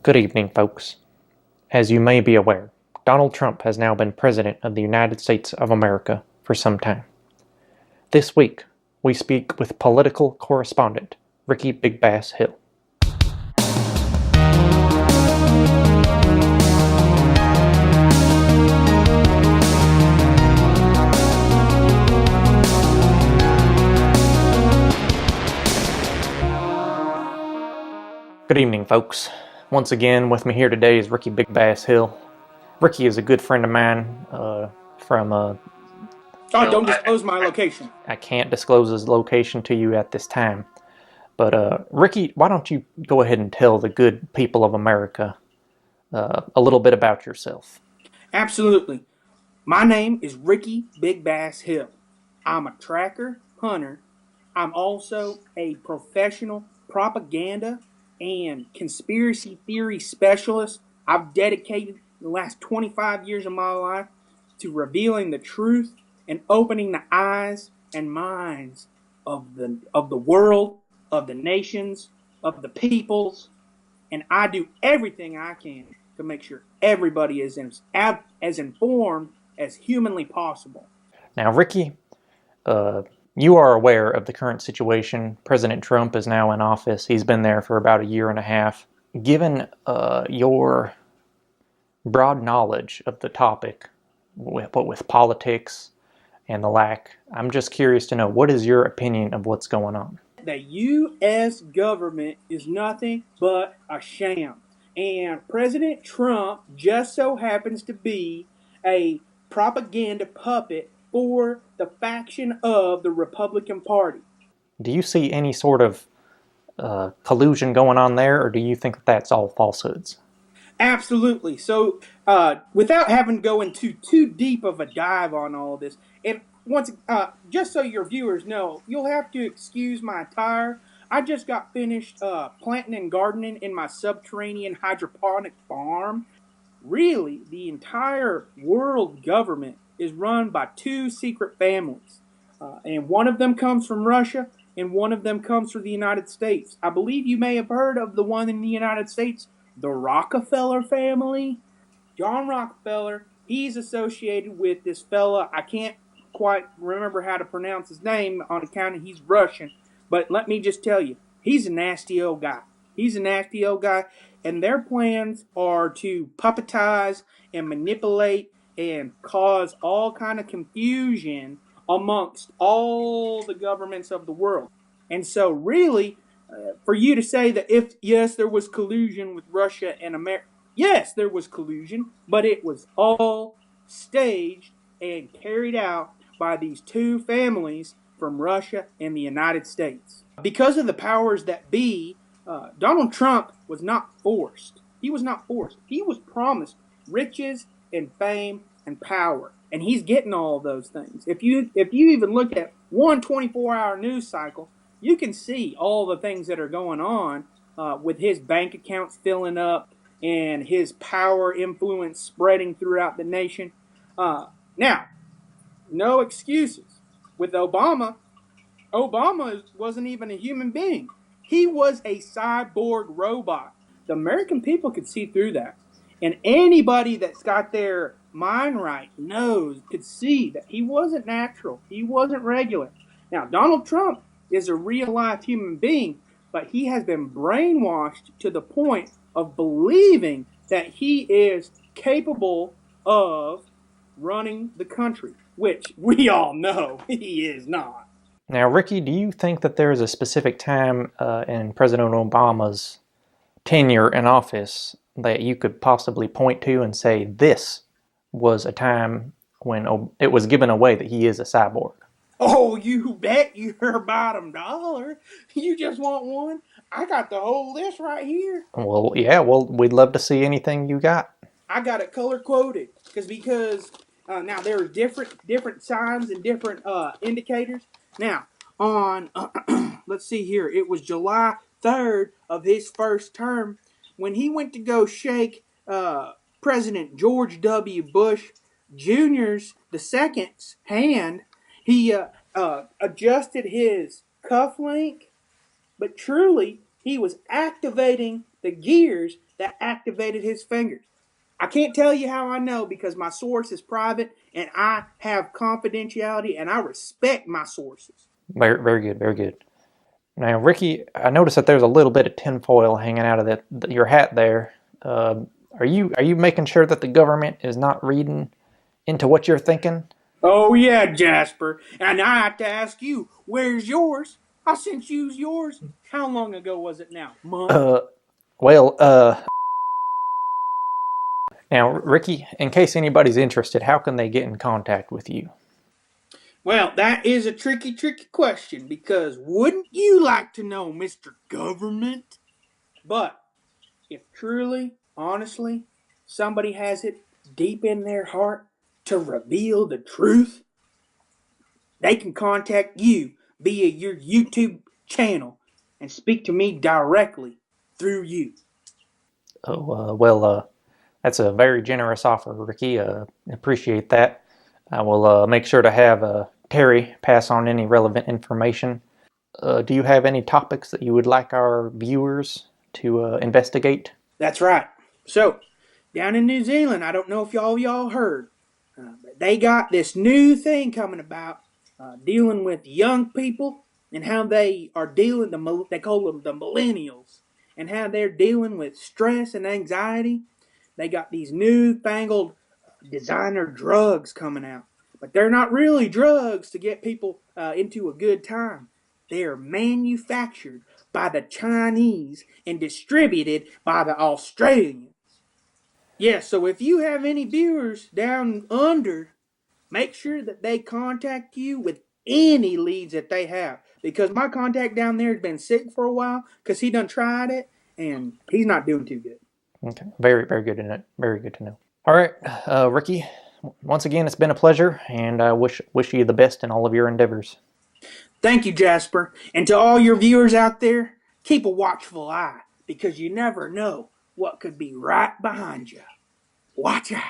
Good evening, folks. As you may be aware, Donald Trump has now been President of the United States of America for some time. This week, we speak with political correspondent Ricky Big Bass Hill. Good evening, folks. Once again, with me here today is Ricky Big Bass Hill. Ricky is a good friend of mine from... don't disclose my location. I can't disclose his location to you at this time. But Ricky, why don't you go ahead and tell the good people of America a little bit about yourself? Absolutely. My name is Ricky Big Bass Hill. I'm a tracker, hunter. I'm also a professional propaganda and conspiracy theory specialist. I've dedicated the last 25 years of my life to revealing the truth and opening the eyes and minds of the world, of the nations, of the peoples, and I do everything I can to make sure everybody is as informed as humanly possible. Now, Ricky, you are aware of the current situation. President Trump is now in office. He's been there for about a year and a half. Given your broad knowledge of the topic, with politics and the lack, I'm just curious to know, what is your opinion of what's going on? The U.S. government is nothing but a sham. And President Trump just so happens to be a propaganda puppet for the faction of the Republican Party. Do you see any sort of collusion going on there, or do you think that that's all falsehoods? Absolutely. So, without having to go into too deep of a dive on all of this, just so your viewers know, you'll have to excuse my attire. I just got finished planting and gardening in my subterranean hydroponic farm. Really, the entire world government is run by two secret families. And one of them comes from Russia, and one of them comes from the United States. I believe you may have heard of the one in the United States, the Rockefeller family. John Rockefeller, he's associated with this fella. I can't quite remember how to pronounce his name on account of he's Russian. But let me just tell you, he's a nasty old guy. He's a nasty old guy. And their plans are to puppetize and manipulate and cause all kind of confusion amongst all the governments of the world. And so really, for you to say that yes, there was collusion with Russia and America, yes, there was collusion, but it was all staged and carried out by these two families from Russia and the United States. Because of the powers that be, Donald Trump was not forced. He was not forced. He was promised riches and fame and power. And he's getting all of those things. If you even look at one 24-hour news cycle, you can see all the things that are going on with his bank accounts filling up and his power influence spreading throughout the nation. Now, no excuses. With Obama wasn't even a human being. He was a cyborg robot. The American people could see through that. And anybody that's got their mind right could see that he wasn't natural. He wasn't regular. Now, Donald Trump is a real-life human being, but he has been brainwashed to the point of believing that he is capable of running the country, which we all know he is not. Now, Ricky, do you think that there is a specific time in President Obama's tenure in office that you could possibly point to and say this was a time when it was given away that he is a cyborg? Oh, you bet your bottom dollar. You just want one? I got the whole list right here. Well, yeah, we'd love to see anything you got. I got it color coded because now there are different signs and different indicators. Now, on, let's see here, it was July 3rd of his first term when he went to go shake President George W. Bush Jr.'s, the second's, hand. He adjusted his cuff link, but truly he was activating the gears that activated his fingers. I can't tell you how I know because my source is private and I have confidentiality and I respect my sources. Very, very good, very good. Now, Ricky, I noticed that there's a little bit of tinfoil hanging out of your hat there. Uh, are you making sure that the government is not reading into what you're thinking? Oh, yeah, Jasper. And I have to ask you, where's yours? I sent you yours. How long ago was it now? Month? Uh, well, now, Ricky, in case anybody's interested, how can they get in contact with you? Well, that is a tricky, tricky question because wouldn't you like to know, Mr. Government? But if truly, honestly, somebody has it deep in their heart to reveal the truth, they can contact you via your YouTube channel and speak to me directly through you. Oh, well, that's a very generous offer, Ricky. Appreciate that. I will make sure to have Terry pass on any relevant information. Do you have any topics that you would like our viewers to investigate? That's right. So, down in New Zealand, I don't know if y'all heard, but they got this new thing coming about dealing with young people and how they are dealing. They call them the millennials, and how they're dealing with stress and anxiety. They got these newfangled designer drugs coming out, but they're not really drugs to get people into a good time. They are manufactured by the Chinese and distributed by the Australians. Yes, so if you have any viewers down under, make sure that they contact you with any leads that they have. Because my contact down there has been sick for a while because he done tried it and he's not doing too good. Okay, very, very good to know. Very good to know. All right, Ricky. Once again, it's been a pleasure, and I wish you the best in all of your endeavors. Thank you, Jasper. And to all your viewers out there, keep a watchful eye because you never know what could be right behind you. Watch out.